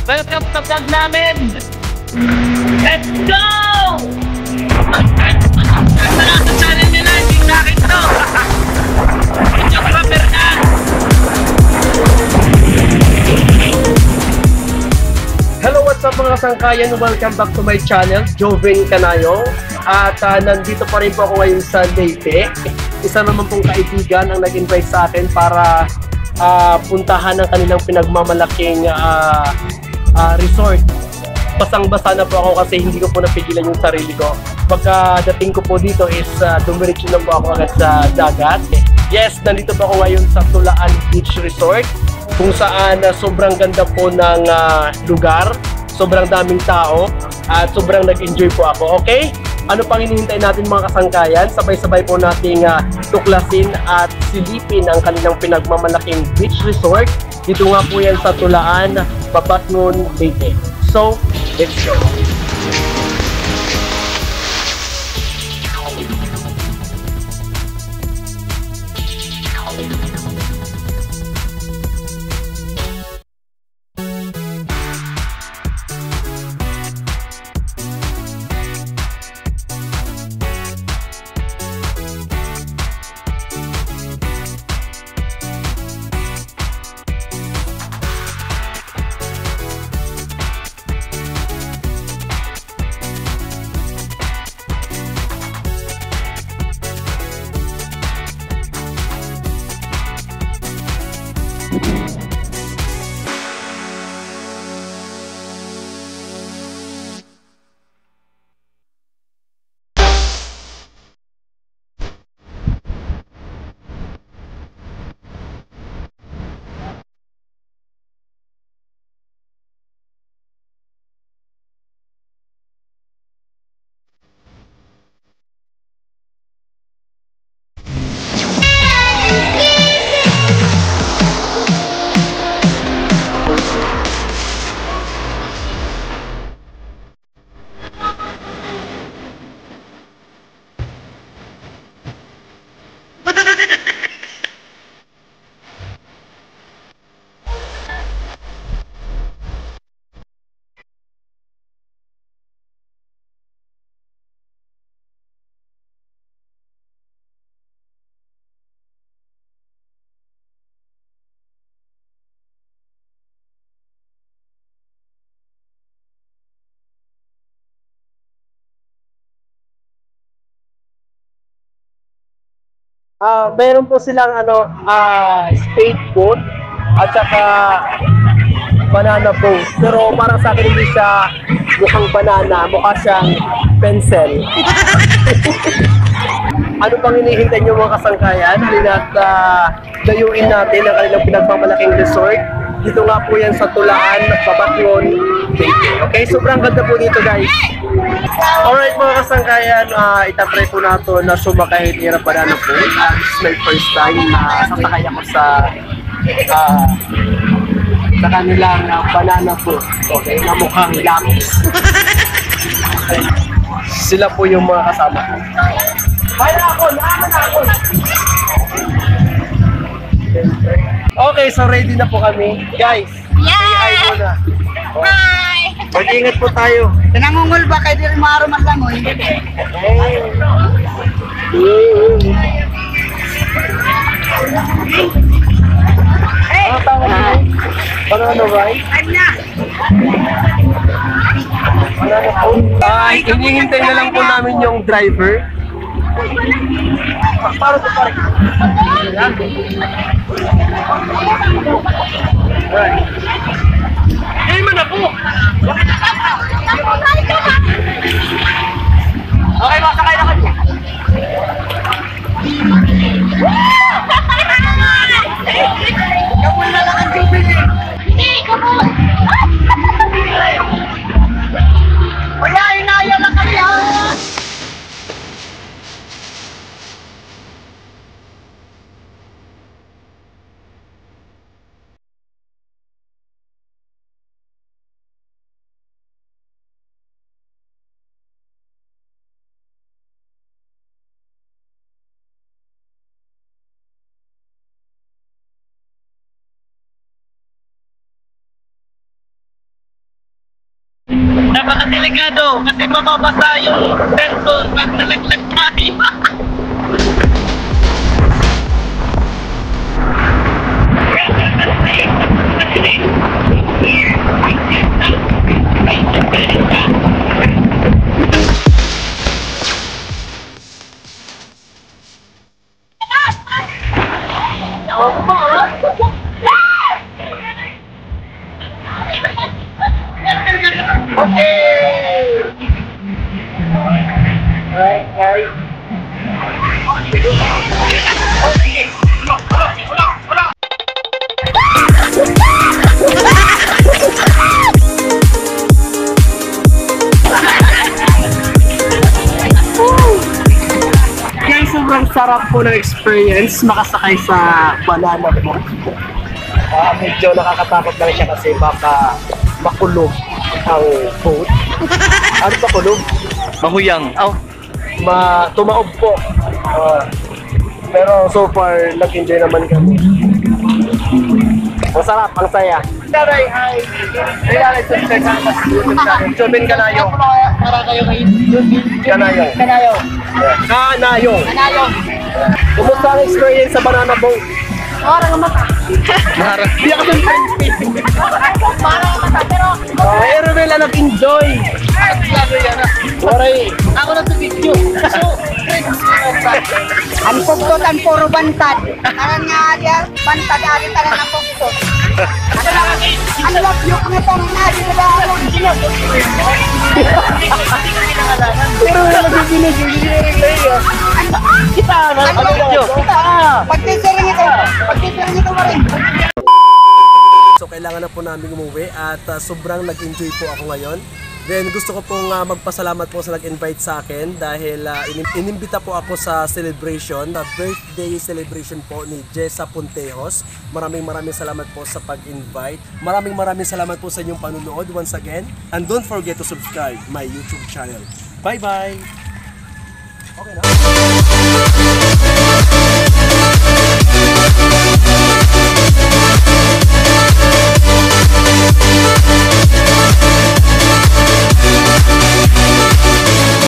Welcome sa vlog namin! Let's go! Wala sa channel nila, hindi sa akin to! Videographer na! Hello, what's up mga kasangkayan? Welcome back to my channel, Joven Canayo. At nandito pa rin po ako ngayon sa Leyte. Isa naman pong kaibigan ang nag-invite sa akin para puntahan ang kanilang pinagmamalaking resort. Basang-basa na po ako kasi hindi ko po napigilan yung sarili ko. Pagkadating ko po dito is dumiretso na po ako agad sa dagat. Yes, nandito po ako ngayon sa Tulaan Beach Resort kung saan sobrang ganda po ng lugar, sobrang daming tao at sobrang nag-enjoy po ako. Okay? Ano pang hinihintay natin mga kasangkayan? Sabay-sabay po nating tuklasin at silipin ang kanilang pinagmamalaking beach resort. Dito nga po yan sa Tulaan, Babatngon, Leyte. So, let's go! Meron po silang spade boat at saka banana boat. Pero parang sa akin hindi siya mukhang banana, mukha siyang pencil. Ano pang hinihintay niyo mga kasangkayan? Halina at dayuin natin ang kanilang pinagmamalaking resort. Dito nga po yan sa Tulaan, Babatngon, Leyte. Okay, sobrang ganda po dito guys. Alright mga kasangkayan, itatry po nato na sumakay ni Banana Boat. This is my first time na sasakay ako sa kanilang banana boat. Okay, na mukhang lapis. Okay. Sila po yung mga kasama ko. Kaya ako, naaman ako. Okay, so ready na po kami. Guys, say hi muna. Hi! Mag-ingat po tayo. Pinangungul ba kayo din maaruman lang o? Ano tawag nyo? Banana ride? Banana boat? Hinihintay na lang po namin yung driver. Para sa park. Right. Hey man ako! Okay, masakay na kayo. Kapon na lang ang tubig eh. Hindi, kapon! Wala, inaya lang kami ha! Napakadelikado kasi mababasa yung sensor pag nalaglag tayo. Guys, sobrang sarap po ng experience makasakay sa banana boat. Medyo nakakatakot lang siya kasi baka makulog ang boat. Ano makulog? Mahuyang. Tumaob po. Pero so far, nag-enjoy naman kami. Masarap, ang saya. Taray, hi! Kaya subscribe ka sa YouTube channel. Joven Kanayo. Para kayo kay Kanayo. Kanayo. Kanayo. Kanayo. Kumusta ang experience sa banana boat? Parang mata. Hindi ako dun Parang mata, pero Erwin na nag-enjoy. lalo yan ah. Waray. Ako na sa video. So, friends, ang pugtutan puro bantad. Tanan nga diya, bantad ari tanan ang pugtot. Ano lang yung nga tanan nga diya na lang. Erwin na nag-enjoy. Kita na. Ano video? Pagtisiring ito mo rin. So kailangan na po namin umuwi at sobrang nag-enjoy po ako ngayon. Then gusto ko pong magpasalamat po sa nag-invite sa akin dahil inimbita po ako sa celebration, na birthday celebration po ni Jessa Puntejos. Maraming salamat po sa pag-invite. Maraming salamat po sa inyong panunood once again. And don't forget to subscribe my YouTube channel. Bye-bye! Okay na?